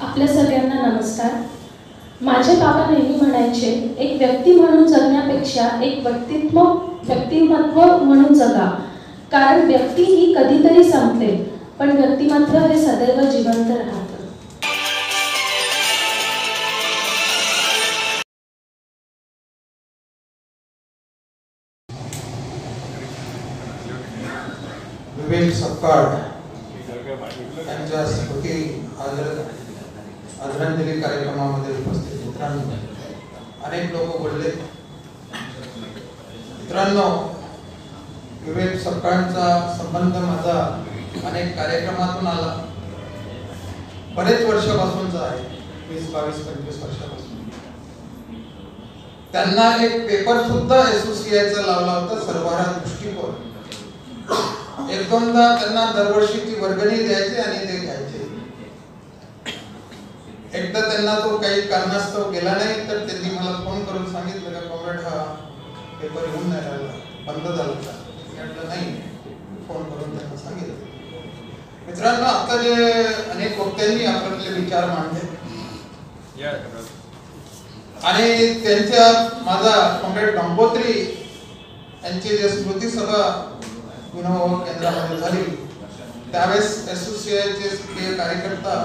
आपल्या सगळ्यांना नमस्कार। माझे बाबा नेहमी म्हणायचे, एक व्यक्ती म्हणून जगण्यापेक्षा एक व्यक्तिमत्व म्हणून जगा, कारण व्यक्ती ही कधीतरी संपते, पण व्यक्तिमत्व हे सदैव जिवंत राहतं। विवेक सपकाळ यांच्या स्मृती आदरांजली कार्यक्रमामध्ये उपस्थित मित्रांनो, अनेक लोक बोलले। मित्रांनो, विवेक सपकाळांचा संबंध माझा अनेक कार्यक्रमातून आला, बरेच वर्षापासूनचा आहे, 20, 22, 25 वर्षापासून। त्यांना एक पेपर सुद्धा एसोसिएशनचा लावला होता, सर्वहारा दृष्टिकोन। एक दोनदा त्यांना दरवर्षीची वर्गणी द्यायची आणि ते घ्यायचे। एकदा त्यांना तो काही कारणास्तव गेला नाही, तर त्यांनी मला फोन करून सांगितलं का कॉम्रेड, हा पेपर येऊन नाही राहिला, बंद झाला का? म्हटलं नाही, फोन करून त्यांना सांगितलं। मित्रांनो, आता जे अनेक वक्त्यांनी आपले विचार मांडले आणि त्यांच्या माझा कॉम्रेड गंगोत्री यांची जे स्मृती सभा गुन्हा केंद्रामध्ये झाली, त्यावेळेस एसोसिएशनचे कार्यकर्ता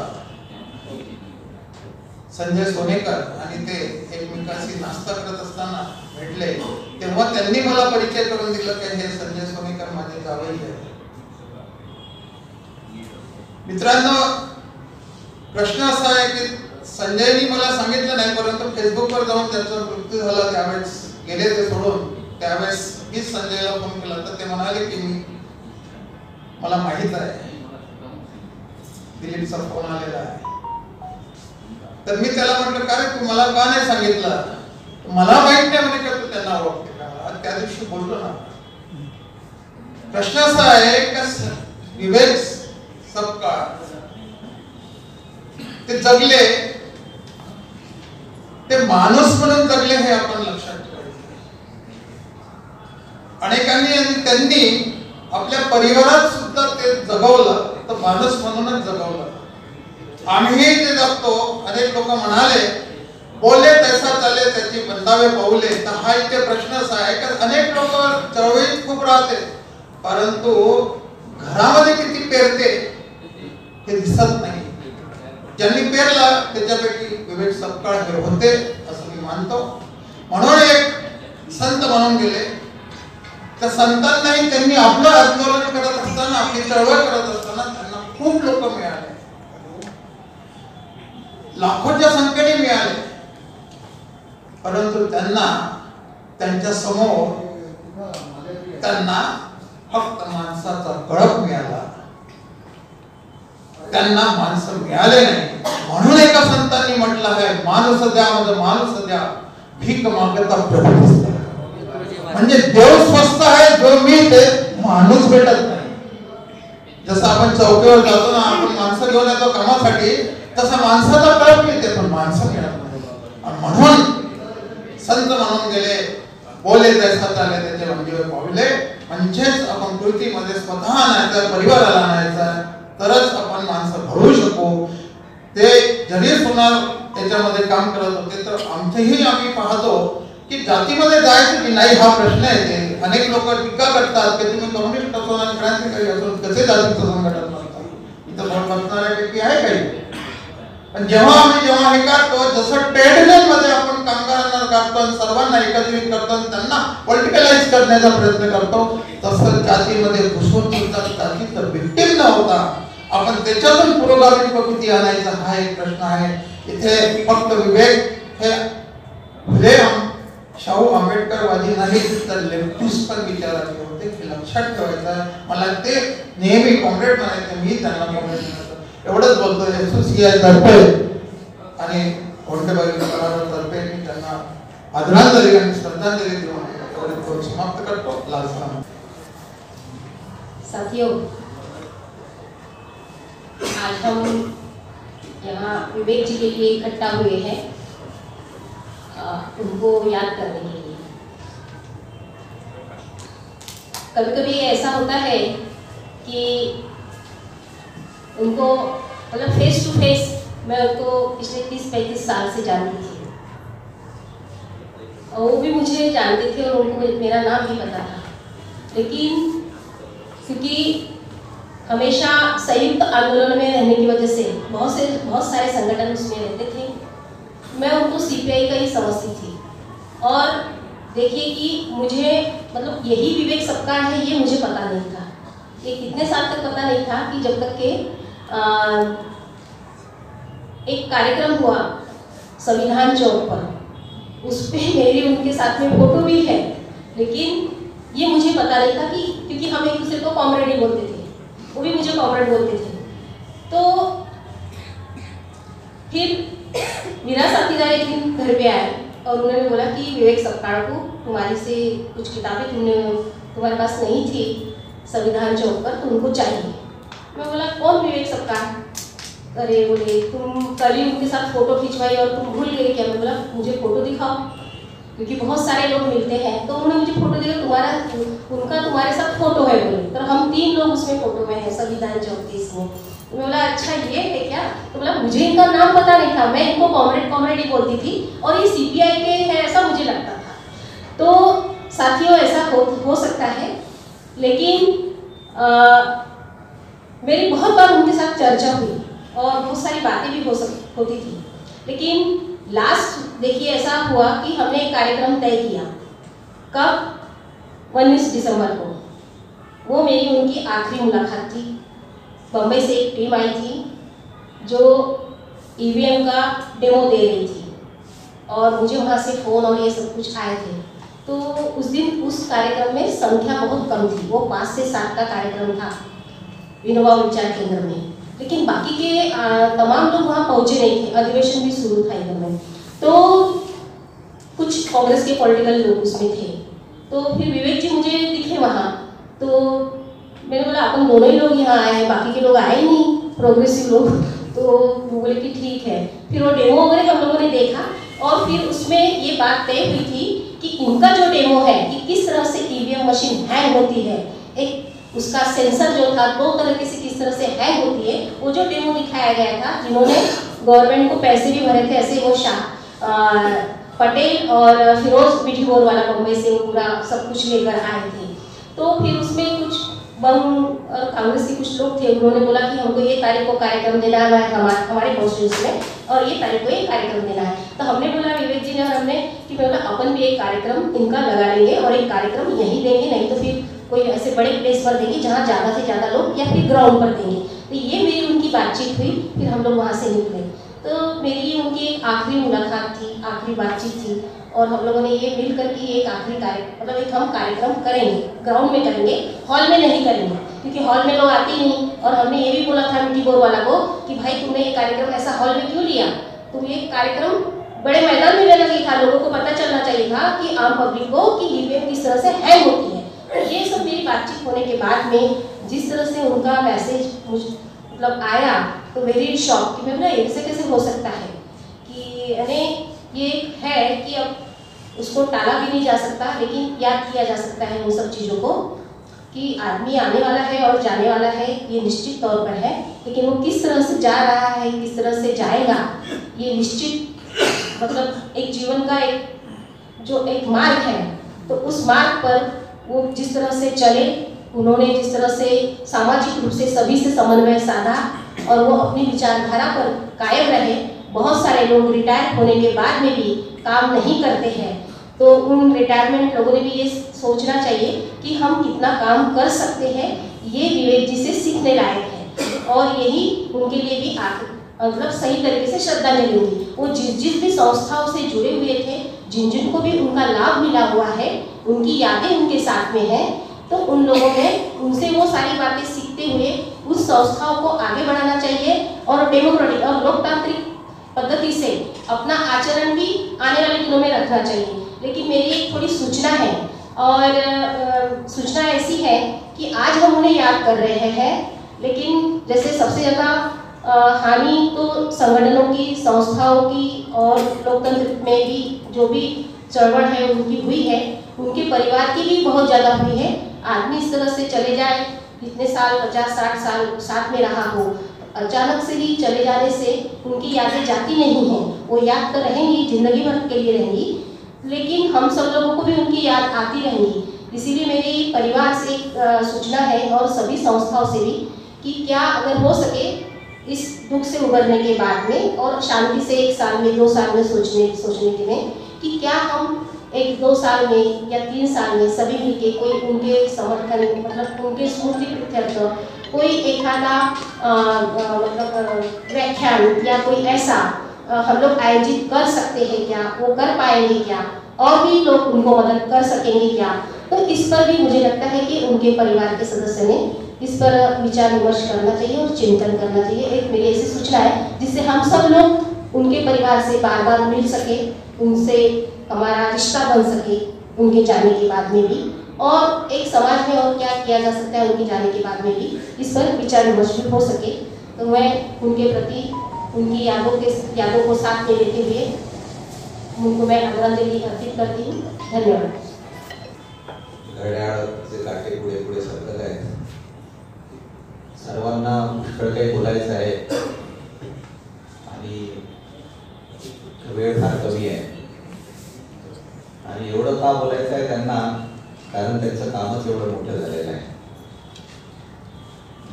संजय सोनेकर आणि ते एकमेकांशी नाश्ता करत असताना भेटले, तेव्हा त्यांनी मला परिचय करून दिला की हे संजय सोनेकर माझे जावई आहेत। मित्रांनो, प्रश्न असा आहे की संजयनी मला सांगितलं नाही, परंतु फेसबुकवर जाऊन त्यांचा मृत्यू झाला त्यावेळेस गेले ते सोडून, त्यावेळेस मीच संजयला फोन केला, तर ते म्हणाले की मला माहित आहे, दिलीपचा फोन आलेला आहे। तर मी त्याला म्हटलं, का रे तू मला का नाही सांगितलं? मला माहित नाही म्हणजे का तू त्यांना ओळखते का? त्या दिवशी बोललो ना। प्रश्न असा आहे की विवेक सपकाळ ते जगले, ते माणूस म्हणून जगले हे आपण लक्षात ठेवायचं। अनेकांनी आणि त्यांनी आपल्या परिवारात सुद्धा ते जगवलं, तर माणूस म्हणूनच जगवलं। आम्ही ते जगतो। अनेक लोक म्हणाले, बोले तैसा चाले त्याची बंदावे पाऊले, तर हा इथे प्रश्न असा आहे की अनेक लोक चळवळीत खूप राहते, परंतु घरामध्ये किती पेरते हे दिसत नाही। ज्यांनी पेरला त्याच्यापैकी विवेक सपकाळ हे होते असं मी मानतो। म्हणून एक संत म्हणून गेले, त्या संतांनाही त्यांनी आपलं आंदोलन करत असताना, आपली चळवळ करत असताना त्यांना खूप लोक मिळाले, लाखोच्या संख्येने मिळाले, परंतु त्यांना त्यांच्या समोर त्यांना फक्त माणसाचा कळप मिळाला, त्यांना माणसं मिळाले नाही। म्हणून एका संतांनी म्हटलं आहे, माणूस द्या म्हणजे माणूस द्या, भीक मागता प्रभू दिसते। म्हणजे देव स्वस्त आहे, जो मी ते माणूस भेटत नाही। जसं आपण चौकीवर जातो ना, आपण माणसं घेऊन येतो कामासाठी, तसा माणसाचा कळप मिळते, पण माणसं मिळत नाही। आणि म्हणून संत म्हणून गेले, बोले तैसा चाले त्याचे म्हणजे पावले, म्हणजेच आपण कृतीमध्ये स्वतः आणायचं, परिवाराला आणायचं, तरच आपण माणसं घडवू शकू। ते जरी सोनार त्याच्यामध्ये काम करत होते, तर आमचेही आम्ही पाहतो की जातीमध्ये जायचं की नाही हा प्रश्न येते। अनेक लोक टीका करतात की तुम्ही कम्युनिस्ट असो आणि क्रांतिकारी असो कसे जातीचं संघटन करता, इथं बोल बसणाऱ्यापैकी आहे काही। पण जेव्हा हे करतो, जसं ट्रेड युनियन मध्ये आपण कामगारांना काढतो, सर्वांना एकत्रित करतो, त्यांना पॉलिटिकलाइज करण्याचा प्रयत्न करतो, तसं जातीमध्ये घुसून सुद्धा जातीचा विक्टिम न होता आपण त्याच्यातून पुरोगामित्व किती आणायचा हा एक प्रश्न आहे। इथे फक्त विवेक हे फुले शाहू आंबेडकरवादी नाही, तर लेफ्टिस्ट पण विचाराचे होते, हे लक्षात ठेवायचं। मला ते नेहमी कॉम्रेड म्हणायचे, मी त्यांना कॉम्रेड म्हणायचो। एवढंच बोलतो, एसोसिएशन तर्फे आणि कोणत्याबाई तर्फे मी त्यांना आदरांजली आणि श्रद्धांजली देऊन समाप्त करतो। लाल सलाम। साथियों, आज हम यहाँ विवेक जी के लिए इकट्ठा हुए हैं, उनको याद करने के लिए। कभी कभी ऐसा होता है कि उनको मतलब फेस टू फेस मैं उनको पिछले 30-35 साल से जानती थी और वो भी मुझे जानते थे और उनको मेरा नाम भी पता था। लेकिन क्योंकि हमेशा संयुक्त आंदोलन में रहने की वजह से बहुत सारे संगठन उसमें रहते थे, मैं उनको सीपीआई का ही समझती थी। और देखिए कि मुझे मतलब यही विवेक सपकाळ है ये मुझे पता नहीं था, ये कितने साल तक पता नहीं था कि जब तक के एक कार्यक्रम हुआ संविधान चौक पर, उस पर मेरी उनके साथ में फोटो भी है, लेकिन ये मुझे पता नहीं था कि क्योंकि हम एक दूसरे को कॉमरेड ही बोलते थे, वो भी मुझे कॉमरेड बोलते थे। तो फिर मेरा साथीदार एक दिन घर पे आया और उन्होंने बोला कि विवेक सपकाळ को तुम्हारी से कुछ किताबें तुम्हारे पास नहीं थी संविधान चौक पर, तो उनको चाहिए। मैं बोला कौन विवेक सपकाळ? अरे बोले तुम कल ही उनके साथ फोटो खिंचवाई और तुम भूल गए क्या? मैं बोला मुझे फोटो दिखाओ, क्योंकि बहुत सारे लोग मिलते हैं। तो उन्होंने मुझे फोटो दिया, उनका तुम्हारे साथ फोटो है बोले, तो हम 3 लोग उसमें फोटो में हैं संविधान चौक के इसमें। तो मैं बोला अच्छा ये है क्या? तो बोला मुझे इनका नाम पता नहीं था, मैं इनको कॉमरेड ही बोलती थी और ये सीपीआई के हैं ऐसा मुझे लगता था। तो साथियों ऐसा हो सकता है, लेकिन मेरी बहुत बार उनके साथ चर्चा हुई और बहुत सारी बातें भी होती थी। लेकिन लास्ट देखिए ऐसा हुआ कि हमने एक कार्यक्रम तय किया, कब? 19 दिसंबर को। वो मेरी उनकी आखिरी मुलाकात थी। बम्बई से एक टीम आई थी जो ईवीएम का डेमो दे रही थी और मुझे वहाँ से फ़ोन और ये सब कुछ आए थे। तो उस दिन उस कार्यक्रम में संख्या बहुत कम थी, वो 5 से 7 का कार्यक्रम था विनोबा विचार केंद्र में, लेकिन बाकी के तमाम लोग वहाँ पहुँचे नहीं थे, अधिवेशन भी शुरू था इधर में। तो कुछ कांग्रेस के पॉलिटिकल लोग उसमें थे। तो फिर विवेक जी मुझे दिखे वहाँ, तो मैंने बोला अपन दोनों ही लोग यहाँ आए हैं, बाकी के लोग आए ही नहीं, प्रोग्रेसिव लोग। तो वो बोले कि ठीक है। फिर वो डेमो वगैरह हम लोगों ने देखा और फिर उसमें ये बात तय हुई थी कि इनका जो डेमो है कि किस तरह से ईवीएम मशीन हैंग होती है, एक उसका सेंसर जो था 2 तरीके से किस तरह से हैंग होती है, वो जो डेमो दिखाया गया था, जिन्होंने गवर्नमेंट को पैसे भी भरे थे, ऐसे वो पटेल और फिरोज मिठीबोर वाला बम्बई से वो पूरा सब कुछ लेकर आए थे। तो फिर उसमें कुछ बम और कांग्रेस के कुछ लोग थे, उन्होंने बोला कि हमको ये तारीख को कार्यक्रम देना है हमारे कॉन्स्टिट्यूंसी में और ये तारीख को ये कार्यक्रम देना है। तो हमने बोला विवेक जी ने और हमने कि बोला अपन भी एक कार्यक्रम इनका लगा लेंगे और एक कार्यक्रम यहीं देंगे, नहीं तो फिर कोई ऐसे बड़े प्लेस पर देंगे जहाँ ज़्यादा से ज़्यादा लोग, या फिर ग्राउंड पर देंगे। तो ये मेरी उनकी बातचीत हुई, फिर हम लोग वहाँ से निकले। तो मेरी उनकी एक आखिरी मुलाकात थी, आखिरी बातचीत थी और हम लोगों ने ये मिलकर के एक आखिरी मतलब एक हम कार्यक्रम करेंगे, ग्राउंड में करेंगे, हॉल में नहीं करेंगे, क्योंकि हॉल में लोग आते ही नहीं। और हमने ये भी बोला था मिठीबोर वाला को कि भाई तुमने ये कार्यक्रम ऐसा हॉल में क्यों लिया, तुम ये कार्यक्रम बड़े मैदान में लेना चाहिए था, लोगों को पता चलना चाहिए था कि आम पब्लिक को कि ईवीएम किस तरह से हैंग होती है। ये सब मेरी बातचीत होने के बाद में जिस तरह से उनका मैसेज मतलब आया, तो वेरी शॉक कि मैं बोला ऐसे कैसे हो सकता है कि यानी ये है कि अब उसको टाला भी नहीं जा सकता, लेकिन याद किया जा सकता है उन सब चीज़ों को कि आदमी आने वाला है और जाने वाला है, ये निश्चित तौर पर है, लेकिन वो किस तरह से जा रहा है, किस तरह से जाएगा, ये निश्चित मतलब एक जीवन का एक मार्ग है। तो उस मार्ग पर वो जिस तरह से चले, उन्होंने जिस तरह से सामाजिक रूप से सभी से समन्वय साधा और वो अपनी विचारधारा पर कायम रहे। बहुत सारे लोग रिटायर होने के बाद में भी काम नहीं करते हैं, तो उन रिटायरमेंट लोगों ने भी ये सोचना चाहिए कि हम कितना काम कर सकते हैं। ये विवेक जी से सीखने लायक है और यही उनके लिए भी मतलब सही तरीके से श्रद्धांजलि होगी। वो जिस भी संस्थाओं से जुड़े हुए थे, जिनको भी उनका लाभ मिला हुआ है, उनकी यादें उनके साथ में है, तो उन लोगों ने उनसे वो सारी बातें सीखते हुए उस संस्थाओं को आगे बढ़ाना चाहिए और डेमोक्रेटिक और लोकतांत्रिक पद्धति से अपना आचरण भी आने वाले दिनों में रखना चाहिए। लेकिन मेरी एक थोड़ी सूचना है और सूचना ऐसी है कि आज हम उन्हें याद कर रहे हैं, लेकिन जैसे सबसे ज़्यादा हानि तो संगठनों की, संस्थाओं की और लोकतंत्र में भी जो भी चळवळ है उनकी हुई है, उनके परिवार की भी बहुत ज़्यादा हुई है। आदमी इस तरह से चले जाए, इतने साल 50-60 साल साथ में रहा हो, अचानक से ही चले जाने से उनकी यादें जाती नहीं हैं, वो याद तो रहेंगी, जिंदगी भर के लिए रहेंगी, लेकिन हम सब लोगों को भी उनकी याद आती रहेंगी। इसीलिए मेरी परिवार से एक सूचना है और सभी संस्थाओं से भी कि क्या अगर हो सके इस दुख से उबरने के बाद में और शांति से 1 साल में 2 साल में सोचने के में कि क्या हम 1-2 साल में या 3 साल में सभी मिलके कोई उनके समर्थन मतलब उनके स्मृति प्रीत्यर्थ कोई एखादा मतलब व्याख्यान या कोई ऐसा हम लोग आयोजित कर सकते हैं क्या, वो कर पाएंगे क्या, और भी लोग उनको मदद कर सकेंगे क्या। तो इस पर भी मुझे लगता है कि उनके परिवार के सदस्य ने इस पर विचार विमर्श करना चाहिए और चिंतन करना चाहिए। एक मेरी ऐसी सूचना है जिससे हम सब लोग उनके परिवार से बार बार मिल सके, उनसे हमारा रिश्ता बन सके उनके जाने के बाद में भी, और एक समाज में और क्या किया जा सकता है उनके जाने के बाद में भी इस पर विचार विमर्श भी हो सके। तो मैं उनके प्रति उनकी यादों को साथ में लेते हुए उनको मैं आदरांजलि अर्पित करती हूँ। धन्यवाद। घड्याळाचे काटे पुढे पुढे सरकत आहेत. सर्वांना पुष्कळ काही बोलायचं आहे आणि वेळ फार कमी आहे. आणि एवढं का बोलायचं आहे त्यांना, कारण त्यांचं कामच एवढं मोठं झालेलं आहे.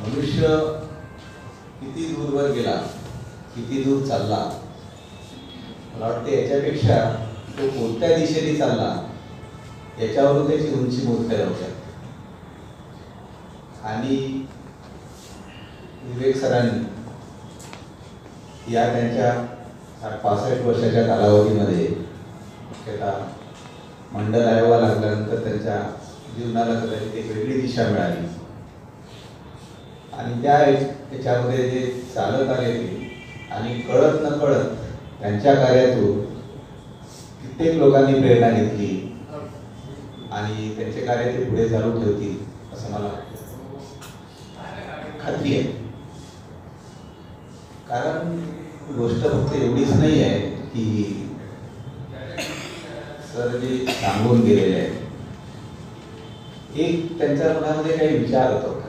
मनुष्य किती दूरवर गेला, किती दूर चालला, मला वाटतं याच्यापेक्षा तो कोणत्या दिशेने चालला याच्यावरून त्याची उंची मोजता येऊ शकते. आणि विवेक सरांनी या त्यांच्या 65 वर्षाच्या कालावधीमध्ये त्याला मंडल आयोगा लागल्यानंतर त्यांच्या जीवनाला कदाचित एक वेगळी दिशा मिळाली आणि त्याच्यामध्ये जे चालत आले ते आणि कळत न कळत त्यांच्या कार्यातून कित्येक लोकांनी प्रेरणा घेतली आणि त्यांचे कार्य ते पुढे चालू ठेवतील असं मला खात्री आहे. कारण गोष्ट फक्त एवढीच नाही आहे की सर जे सांगून गेलेले आहे, एक त्यांच्या मनामध्ये काही विचार होतो.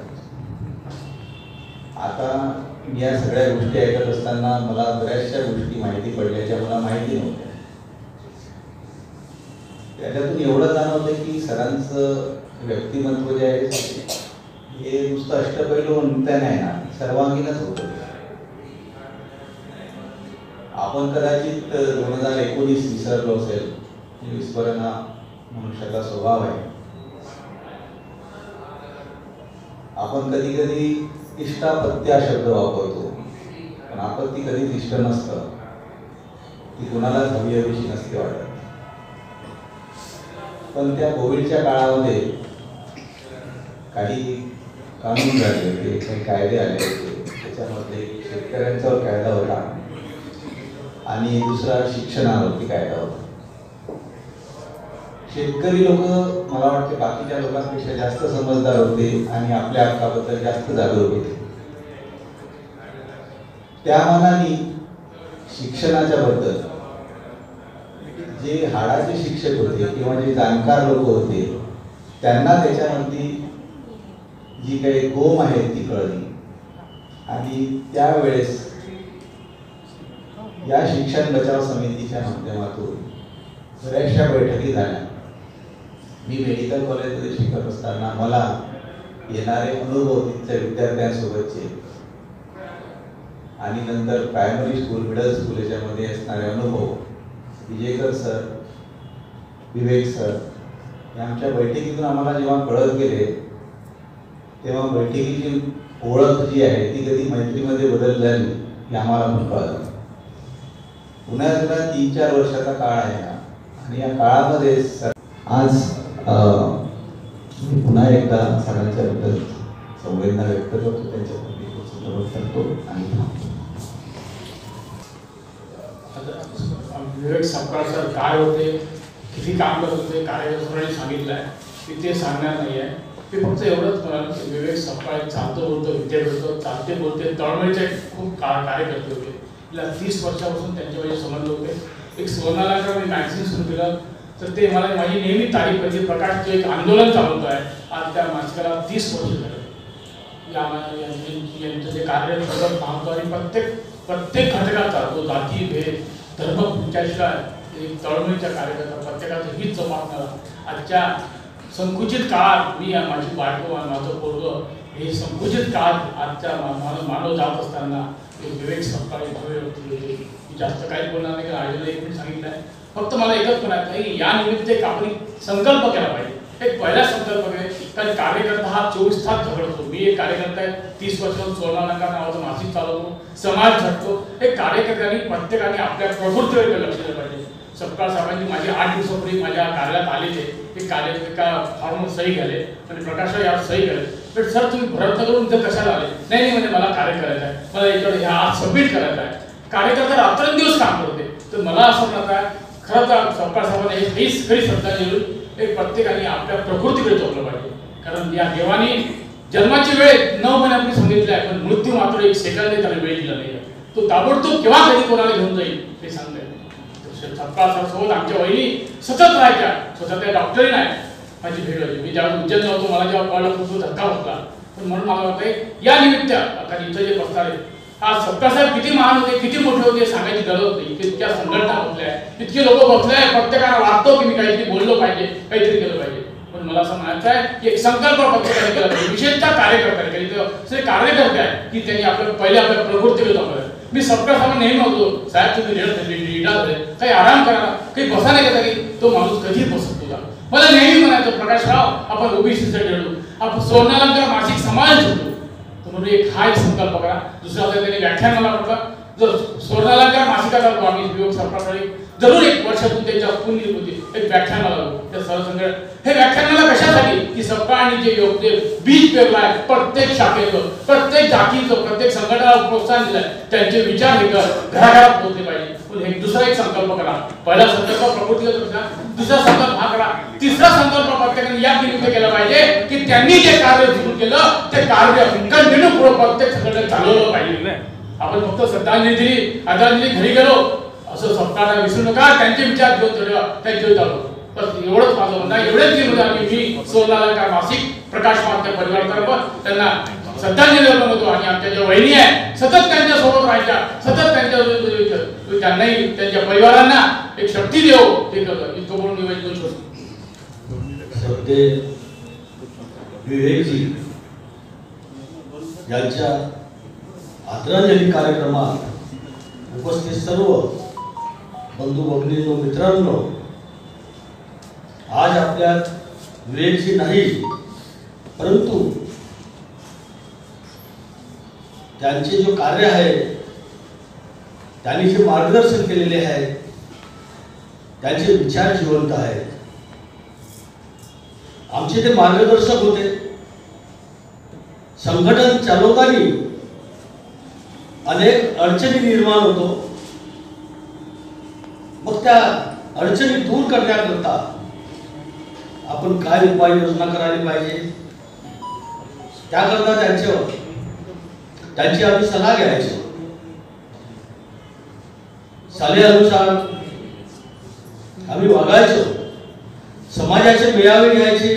आता या सगळ्या गोष्टी ऐकत असताना मला बऱ्याचशा गोष्टी माहिती पडल्याच्या मला माहिती नव्हत्या. त्याच्यातून एवढं जाणवतं की सरांचं व्यक्तिमत्व जे आहे हे नुसतं अष्टपैलू म्हणता नाही ना, सर्वांगीणच होतं. आपण कदाचित 2019 विसरलो असेल, विस्मरण हा मनुष्याचा स्वभाव आहे. आपण कधी कधी इष्टापत्य हा शब्द वापरतो, पण आपत्ती कधीच इष्ट नसतं, ती कुणालाच हवी हवीशी नसते वाटत. पण त्या कोविडच्या काळामध्ये काही कानून झाले होते, काही कायदे आले होते. त्याच्यामध्ये शेतकऱ्यांच्यावर कायदा होता आणि दुसरा शिक्षणावरती कायदा होता. शेतकरी लोक मला वाटते बाकीच्या लोकांपेक्षा जास्त समजदार होते आणि आपल्या हक्काबद्दल जास्त जागरूक होते. त्या मानाने शिक्षणाच्या बद्दल जे हाडाचे शिक्षक होते किंवा जे जाणकार लोक होते त्यांना त्याच्यामध्ये जी काही गोम आहे ती कळली. आणि त्यावेळेस या शिक्षण बचाव समितीच्या माध्यमातून बऱ्याचशा बैठकी झाल्या. मी मेडिकल कॉलेजमध्ये शिकत असताना मला येणारे अनुभव तिथल्या विद्यार्थ्यांसोबतचे आणि नंतर प्रायमरी स्कूल, मिडल स्कूल याच्यामध्ये असणारे अनुभव, विजयकर सर, विवेक सर या आमच्या बैठकीतून आम्हाला जेव्हा कळत गेले तेव्हा बैठकीची ओळख जी आहे ती कधी मैत्रीमध्ये बदल झाली हे आम्हाला पण कळलं. पुन्हा 3-4 वर्षाचा काळ आहे आणि या काळामध्ये आज पुन्हा एकदा सगळ्यांच्या बद्दल संवेदना व्यक्त करतो, त्यांच्या करतो आणि विवेक सपकाळ सर काय होते, किती काम करत होते, कार्यकर्त्यांनी सांगितलं आहे की ते सांगणार नाही आहे. ते फक्त एवढंच म्हणाल की विवेक सपकाळ चालतो बोलतो, विद्या करतो, चालते बोलते, तळमळीचे खूप कार्यकर्ते होते. गेल्या 30 वर्षापासून त्यांचे माझे संबंध होते. एक सोनाला मी मॅगझिन सुरू केलं तर ते मला माझी नेहमी तारीफ करते, प्रकाशचे एक आंदोलन चालवतो आहे. आज त्या माणसाला 30 वर्ष झाले. यांचं जे कार्य सतत पाहतो आणि प्रत्येक घटकाचा तो जाती भेद धर्म तुमच्याशिवाय एक तळमळीच्या कार्यकर्ता प्रत्येकाचं हित जपणारा आजच्या संकुचित काळात मी माझी बायको माझं पोरगं हे संकुचित काळात आजच्या मानव जात असताना विवेक सपकाळ मी जास्त काही बोलणार नाही कारण आयोजन एक मिनिट सांगितलं आहे. फक्त मला एकच म्हणायचं आहे की या निमित्त एक आपण संकल्प केला पाहिजे. एक पहिला संकल्प आहे कारण कार्यकर्ता हा 24 तास झगडतो. मी एक कार्यकर्ता आहे 30 वर्षापासून सोनालंकार नावाचं मासिक चालवतो समाज झटतो. एक कार्यकर्त्यांनी प्रत्येकाने आपल्या प्रकृतीवर लक्ष दिलं पाहिजे. सपकाळ साहेबांनी माझे 8 दिवसापूर्वी माझ्या कार्यालयात आलेले एक कार्य एका फॉर्मवर सही घाले आणि प्रकाशराव यावर सही घाले. पण सर तुम्ही भरत करून इथं कशाला आले? नाही म्हणजे मला कार्य करायचं आहे, मला याच्यावर ह्या आज सबमिट करायचं आहे. कार्यकर्ता रात्रंदिवस काम करते. तर मला असं म्हणत आहे खरं तर सपकाळ साहेबांना हे खरी श्रद्धांजली एक प्रत्येकाने आपल्या प्रकृतीकडे जपलं पाहिजे. कारण या देवाने जन्माची वेळ 9 महिन्यापूर्वी सांगितली आहे पण मृत्यू मात्र 1 सेकंद त्याला वेळ दिला नाही. तो ताबडतोब केव्हा कधी कोणाला घेऊन जाईल हे सांगता येईल. सपकाळ साहेबांसोबत आमच्या वहिनी सतत राहायच्या. स्वतः त्या डॉक्टरही नाही माझी भेट होती. मी जेव्हा उज्जैन नव्हतो मला जेव्हा कळलं खूप धक्का बसला. पण म्हणून मला वाटतं या निमित्त आता इथं जे बसणार आहे हा सपकाळ साहेब किती महान होते किती मोठे होते सांगायची गरज नाही. इतक्या संघटना बसल्या इतके लोक बसले प्रत्येकाला वाटतो की मी काहीतरी बोललो पाहिजे काहीतरी केलं पाहिजे. पण मला असं म्हणायचं आहे की एक संकल्प प्रत्येकाने केला पाहिजे विशेषतः कार्यकर्ते कार्यकर्ते आहे की त्यांनी पहिले आपल्या प्रकृतीकडे जपलं. मी सपकाळ साहेब नेहमी होतो साहेब तुम्ही लीडर झाले काही आराम करा काही बसा नाही का तरी तो माणूस कधी बसत तुला. मला नेहमी म्हणायचं प्रकाशराव आपण ओबीसीसाठी लढू आपण सोनालंकार मासिक समाज होतो. म्हणून एक हा एक संकल्प करा. दुसरा त्यांनी व्याख्यान मला म्हटलं जर सोनालंकार मासिकाचा आम्ही वियोग सरकारकडे जरूर 1 वर्षातून त्यांच्या पुण्य होती एक व्याख्यान लागलो त्या सरसंघ हे व्याख्यान मला कशासाठी की सपकाळांनी जे योग्य बीज पेरलाय प्रत्येक शाखेचं प्रत्येक जातीचं प्रत्येक संघटनाला प्रोत्साहन दिलंय त्यांचे विचार हे घराघरात पोहोचले पाहिजे. पण हे दुसरा एक संकल्प करा. पहिला संकल्प प्रकृतीचा दुसरा संकल्प हा करा. तिसरा संकल्प प्रत्येकाने या निमित्त केला पाहिजे की त्यांनी जे कार्य सुरू केलं ते कार्य कंटिन्यू पुढे प्रत्येक संघटनेत चालवलं पाहिजे. आपण फक्त श्रद्धांजली दिली आदरांजली घरी गेलो असं सपकाळाला विसरू नका. त्यांचे विचार घेऊन त्यांचे चालू बस एवढंच माझं म्हणणं आहे. एवढेच मी सोनालंकार मासिक प्रकाश मागच्या परिवारातर्फे त्यांना श्रद्धांजली अर्पण होतो. आणि आमच्या ज्या वहिनी आहे सतत त्यांच्या सोबत राहायच्या सतत त्यांच्या त्यांनाही त्यांच्या परिवारांना एक शक्ती देऊ ते करतो इतकं बोलून मी वैद्य श्रद्धे विवेकजी यांच्या आदरांजली कार्यक्रमात उपस्थित सर्व बंधू भगिनींनो मित्रांनो आज आपल्यात विवेकजी नाही परंतु त्यांचे जो कार्य आहे त्यांनी जे मार्गदर्शन केलेले आहे त्यांचे विचार जिवंत आहेत. आमचे ते मार्गदर्शक होते. संघटन चालवताना अनेक अडचणी निर्माण होतो. मग त्या अडचणी दूर करण्याकरता आपण काय उपाययोजना करायला पाहिजे त्याकरता त्यांची आम्ही सल्ला घ्यायचो. सल्ल्यानुसार आम्ही वागायचो. समाजाचे मेळावे घ्यायचे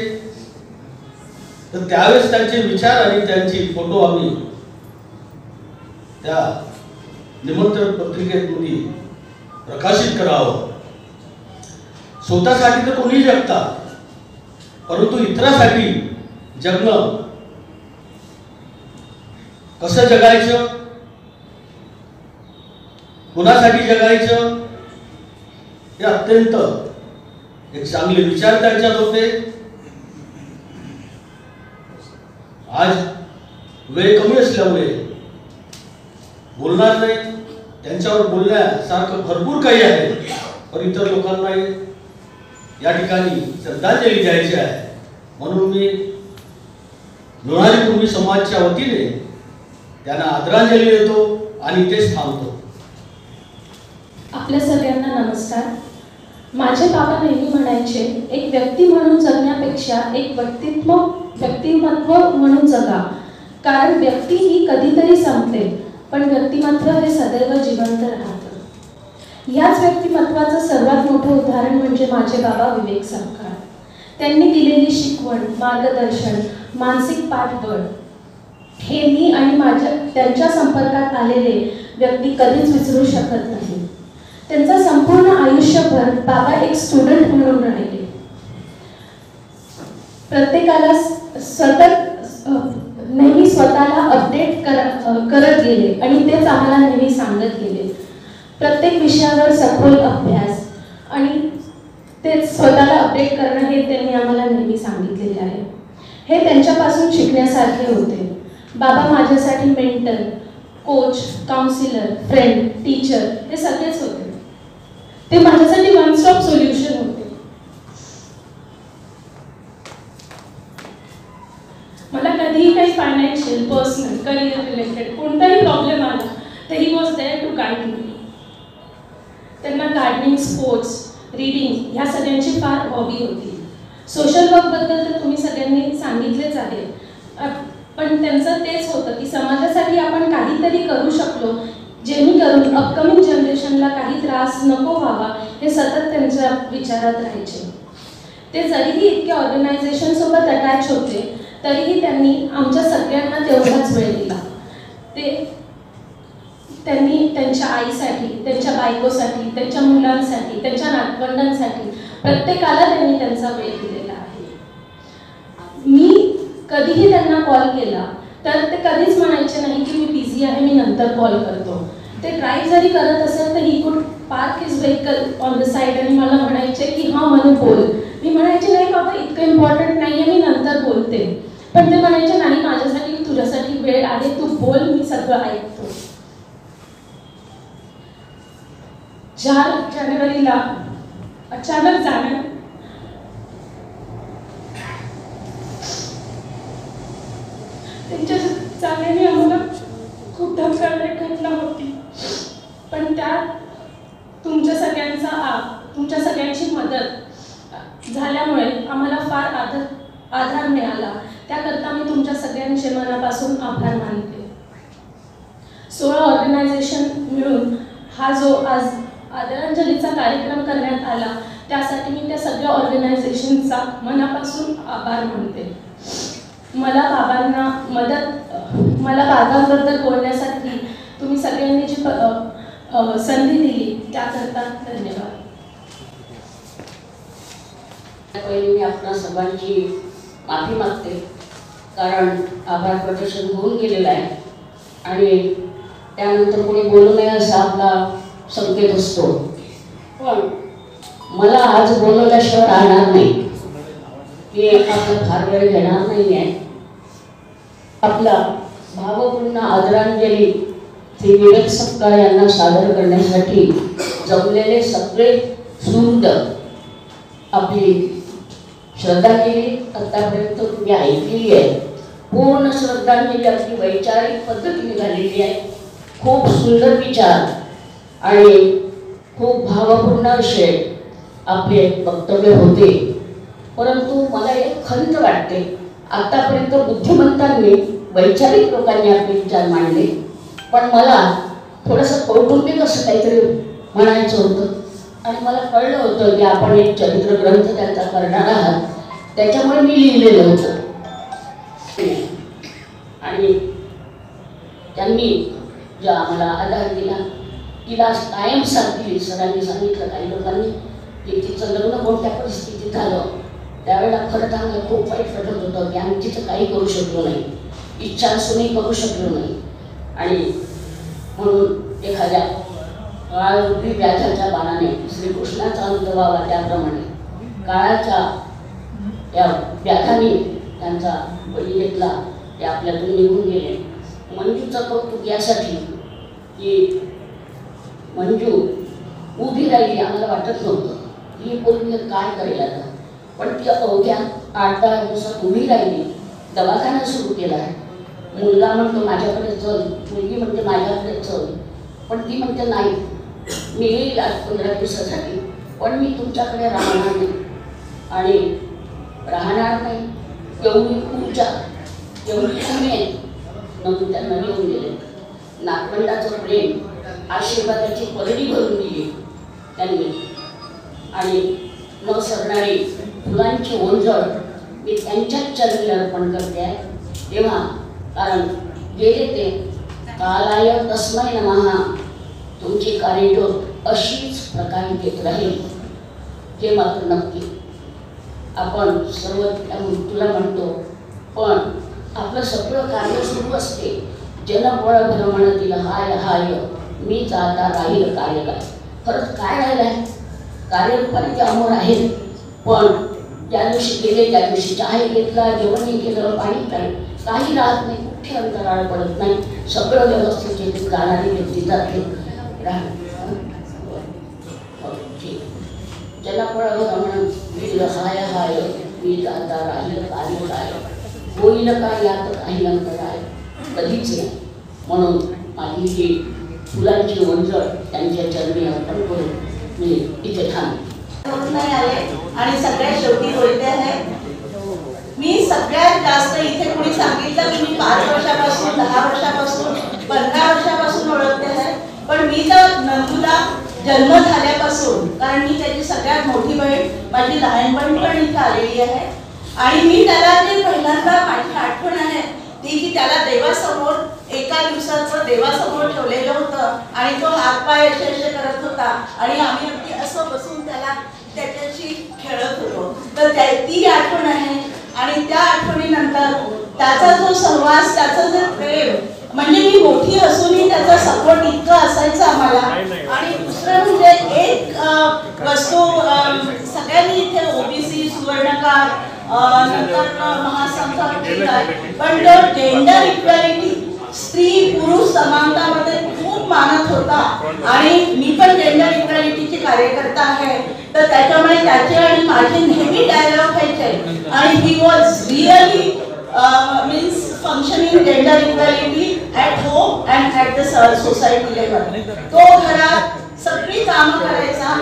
तर त्यावेळेस त्यांचे विचार आणि त्यांची फोटो आम्ही त्या निमंत्रण पत्रिकेमध्ये प्रकाशित करावं. स्वतःसाठी तर कोणी जगतात परंतु इतरांसाठी जगणं कसं जगायचं कुणासाठी जगायचं हे अत्यंत एक चांगले विचार त्यांच्यात होते. आज वेळ कमी असल्यामुळे बोलणार नाही. त्यांच्यावर बोलण्यासारखं भरपूर काही आहे पण इतर लोकांना या ठिकाणी श्रद्धांजली द्यायची आहे. म्हणून मी लोणारी कुणबी समाजच्या वतीने त्यांना आदरांजली देतो आणि इथेच थांबतो. आपल्या सगळ्यांना नमस्कार. माझे बाबा नेहमी म्हणायचे एक व्यक्ती म्हणून जगण्यापेक्षा एक व्यक्तिमत्व म्हणून जगा. कारण व्यक्ती ही कधीतरी संपते पण व्यक्तिमत्व हे सदैव जिवंत राहतं. याच व्यक्तिमत्वाचं सर्वात मोठं उदाहरण म्हणजे माझे बाबा विवेक सपकाळ. त्यांनी दिलेली शिकवण मार्गदर्शन मानसिक पाठबळ हे मी आणि त्यांच्या संपर्कात आलेले व्यक्ती कधीच विसरू शकत नाही. त्यांचा संपूर्ण आयुष्यभर बाबा एक स्टुडंट म्हणून राहिले. प्रत्येकाला सतत नेहमी स्वतःला अपडेट करत गेले आणि तेच आम्हाला नेहमी सांगत गेले. प्रत्येक विषयावर सखोल अभ्यास आणि तेच स्वतःला अपडेट करणं हे त्यांनी आम्हाला नेहमी सांगितलेले आहे. हे त्यांच्यापासून शिकण्यासारखे होते. बाबा माझ्यासाठी mentor, coach, counsellor, friend, teacher हे सगळेच होते. ते माझ्यासाठी वन स्टॉप सोल्युशन होते. मला कधीही काही फायनान्शियल, पर्सनल, करिअर रिलेटेड कोणताही प्रॉब्लेम आला तर he was there to guide me. त्यांना गार्डनिंग, स्पोर्ट्स, रीडिंग ह्या सगळ्यांची फार हॉबी होती. सोशल वर्कबद्दल तर तुम्ही सगळ्यांनी सांगितलेच आहे, पण त्यांचं तेच होतं की समाजासाठी आपण काहीतरी करू शकलो जेणेकरून अपकमिंग जनरेशनला काही त्रास नको व्हावा हे सतत त्यांच्या विचारात राहायचे. ते जरीही इतक्या ऑर्गनायझेशनसोबत अटॅच होते तरीही त्यांनी आमच्या सगळ्यांना तेवढाच वेळ दिला. त्यांनी त्यांच्या आईसाठी, त्यांच्या बायकोसाठी, त्यांच्या मुलांसाठी, त्यांच्या नातवंडांसाठी प्रत्येकाला त्यांनी त्यांचा वेळ दिलेला आहे. मी कधीही त्यांना कॉल केला तर ते कधीच म्हणायचे नाही की मी बिझी आहे, मी नंतर कॉल करतो. ते ड्राईव्ह जरी करत असेल तर he could park his vehicle on the side आणि मला म्हणायचे की हां म्हणून बोल. मी म्हणायचे नाही बाबा इतकं इम्पॉर्टंट नाही आहे, मी नंतर बोलते. पण ते म्हणायचे नाही, माझ्यासाठी तुझ्यासाठी वेळ आहे, तू बोल, मी सगळं ऐकतो. 4 जानेवारीला अचानक जाणं त्यांच्या जाण्याने आम्हाला खूप धक्कादायक घटना होती. पण त्यात तुमच्या सगळ्यांची मदत झाल्यामुळे आम्हाला फार आधार मिळाला. त्याकरता मी तुमच्या सगळ्यांचे मनापासून आभार मानते. 16 ऑर्गनायझेशन मिळून हा जो आज आदरांजलीचा कार्यक्रम करण्यात आला त्यासाठी मी त्या सगळ्या ऑर्गनायझेशनचा मनापासून आभार मानते. मला बाबांबद्दल बोलण्यासाठी तुम्ही सगळ्यांनी जी संधी दिली त्याकरता धन्यवाद. पहिले मी आपणा सर्वांची माफी मागते, कारण आभार प्रदर्शन होऊन गेलेलं आहे आणि त्यानंतर कोणी बोलू नये असा आपला संकेत असतो. पण मला आज बोलवल्याशिवाय राहणार नाही. मी आपला फार वेळ घेणार नाही आहे. आपला भावपूर्ण आदरांजली श्री विवेक सपकाळ यांना सादर करण्यासाठी जमलेले सगळे सुंद आपली श्रद्धांजली आतापर्यंत तुम्ही ऐकलेली आहे. पूर्ण श्रद्धांजली आपली वैचारिक पद्धतीने झालेली आहे. खूप सुंदर विचार आणि खूप भावपूर्ण असे आपले वक्तव्य होते. परंतु मला एक खंत वाटते, आतापर्यंत बुद्धिमंतांनी, वैचारिक लोकांनी आपले विचार मांडले, पण मला थोडंसं कौटुंबिक असं काहीतरी म्हणायचं होतं. आणि मला कळलं होतं की आपण एक चरित्र ग्रंथ त्यांचा करणार आहात, त्याच्यामुळे मी लिहिलेलं होतं. आणि त्यांनी ज्या आम्हाला आधार दिला तिला कायम साथ दिली. सरांनी सांगितलं, काही लोकांनी की तिचं लग्न कोणत्या परिस्थितीत झालं त्यावेळेला खरं तर आम्हाला खूप वाईट वाटत होतं की आम्ही तिचं काही करू शकलो नाही, इच्छा असूनही करू शकलो नाही. आणि म्हणून एखाद्या काळरूपी व्याजाच्या बाणाने श्रीकृष्णाचा अंत व्हावा त्याप्रमाणे काळाच्या या व्याधाने त्यांचा बळी घेतला, ते आपल्यातून निघून गेले. मंजूचं कौतुक यासाठी की मंजू उभी राहिली. आम्हाला वाटत नव्हतं ही पोरगी काय करेल आता, पण ती अवघ्या 8-10 दिवसात उभी राहिली. दवाखाना सुरू केला आहे. मुलगा म्हणतो माझ्याकडे चल, मुलगी म्हणते माझ्याकडे चल, पण ती म्हणते नाही, मी येईल आज 15 दिवसासाठी, पण मी तुमच्याकडे राहणार नाही आणि राहणार नाही. एवढी ऊर्जा, एवढी उमेद म्हणून त्यांना येऊन गेले. नातवंडाचं प्रेम, आशीर्वादाची परडी भरून दिली त्यांनी. आणि न सरणारी फुलांची ओंजळ मी त्यांच्याच चरणी अर्पण करते आहे. तेव्हा कारण गेले ते कालाय तस्मै नमः. तुमची कार्यज्योत अशीच प्रकाशित येत राहील हे मात्र नक्की. आपण सर्व त्या मृत्यूला म्हणतो, पण आपलं सगळं कार्य सुरू असते. जनबळ भ्रमणतील हाय हाय मीच आता राहील कार्य काय. खरंच काय राहिलं आहे? कार्यरूपाने ते अमोर आहेत, पण ज्या दिवशी गेले त्या दिवशी चहाही घेतला, जेवणही केलं, पाणी प्यायलं, काही राहत नाही, कुठे अंतराळ पडत नाही. सगळं व्यवस्थित येते, जाणारी व्यक्ती जाते. जनबळ भ्रमण हाय हाय मीच आता राहील कार्य काय. होईल काय यात काही अंतर आहे, कधीच नाही. म्हणून माझी ही फुलांची ओंजळ त्यांच्या चरणी अर्पण करून मी इथे थांबते. नाही आले आणि सगळ्यात शेवटी बोलते आहे. मी सगळ्यात जास्त इथे कोणी सांगितलं की मी 5 वर्षापासून 10 वर्षापासून 15 वर्षापासून ओळखते आहे, पण मी तर नंदूला जन्म झाल्यापासून, कारण मी त्याची सगळ्यात मोठी बहीण, माझी लहानपणी पण इथे आलेली आहे. आणि मी त्याला जे पहिल्यांदा माझी आठवण आहे ती की त्याला देवासमोर एका दिवसाचं देवासमोर ठेवलेलं होतं आणि तो हातपाय असे करत होता आणि आम्ही अगदी असं बसून त्याला त्याच्याशी खेळत होतो. तर ती आठवण आहे. आणि त्या आठवणीनंतर त्याचा जो सहवास, त्याचं जे प्रेम, म्हणजे मी मोठी असूनही त्याचा सपोर्ट इतकं असायचं आम्हाला. आणि दुसरं म्हणजे एक वस्तू, सगळ्यांनी इथे ओबीसी, सुवर्णकार, नंतर महासंघ, पण तो जेंडर इक्वॅलिटी, स्त्री पुरुष समानतामध्ये खूप मानत होता. आणि मी पण जेंडर इक्वॅलिटीची कार्यकर्ता आहे, तर त्याच्यामुळे त्याचे आणि माझे नेहमी डायलॉग व्हायचे. आणि he was really means functioning gender equality at home and at the society level. तो घरात सगळी कामं करायचा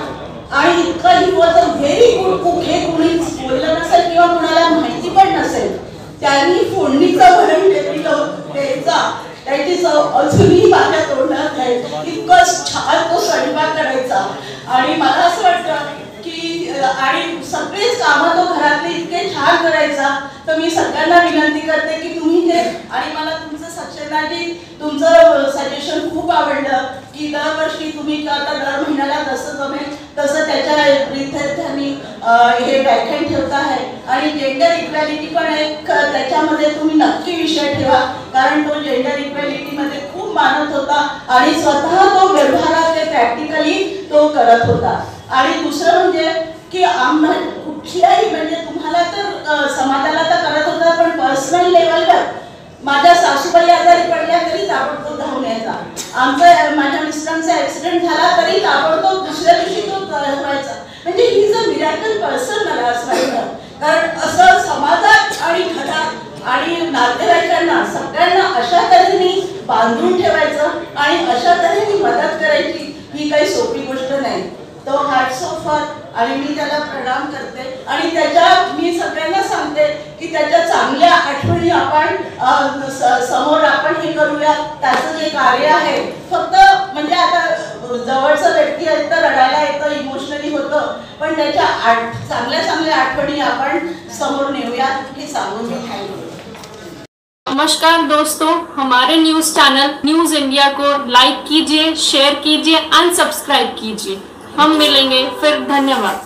आणि इतकं he was a very good cook. हे कुणीच बोललं नसेल किंवा कुणाला माहिती पण नसेल. त्यांनी फोडणीचं भरण द्यायचा, त्याची चव अजूनही माझ्या तोंडात आहे. इतकं छान तो स्वयंपाक करायचा. आणि मला असं वाटतं की आणि सगळेच कामं तो घरातले इतके छान करायचा. तर मी सगळ्यांना विनंती करते की तुम्ही ते, आणि मला तुमचं सक्सेनाजी तुमचं सजेशन खूप आवडलं की दरवर्षी तुम्ही आता दर महिन्याला जसं जमेल तसं त्याच्या विद्यार्थ्यांनी हे व्याख्यान ठेवता आहे. आणि जेंडर इक्वॅलिटी पण एक त्याच्यामध्ये तुम्ही नक्की विषय ठेवा, कारण तो जेंडर इक्वॅलिटीमध्ये खूप मानत होता आणि स्वतः तो व्यवहारात ते प्रॅक्टिकली तो करत होता. आणि दुसरं म्हणजे की कुठल्याही म्हणजे तुम्हाला तर समाजाला तर करत होता, पण पर्सनल लेवलवर माझ्या सासूबाई आजारी पडल्या तरी ताबडतोब धावून यायचा. माझ्या मिस्टरांचा ऍक्सिडेंट झाला तरी ताबडतोब दुसऱ्या दिवशी तो व्हायचा. म्हणजे he is a miracle person मला असं वाटतं. कारण असं समाजात आणि घरात आणि नातेवाईकांना सगळ्यांना अशा तऱ्हेने बांधून ठेवायचं आणि अशा तऱ्हेने मदत करायची ही काही सोपी गोष्ट नाही. तो हॅट्स ऑफ हर. आणि मी त्याला प्रणाम करते. आणि त्याच्या मी सगळ्यांना सांगते की त्याच्या चांगल्या आठवणी आपण समोर आपण हे करूया. त्याचं जे कार्य आहे, फक्त म्हणजे आता जवळचं व्यक्ती आहे तर रडायला येतं, इमोशनली होतं, पण त्याच्या चांगल्या चांगल्या आठवणी आपण समोर नेऊया हे सांगून मी थांबते. नमस्कार दोस्तों, हमारे न्यूज़ चैनल न्यूज़ इंडिया को लाइक कीजिए, शेयर कीजिए, अनसब्सक्राइब कीजिए. हम मिलेंगे फिर. धन्यवाद.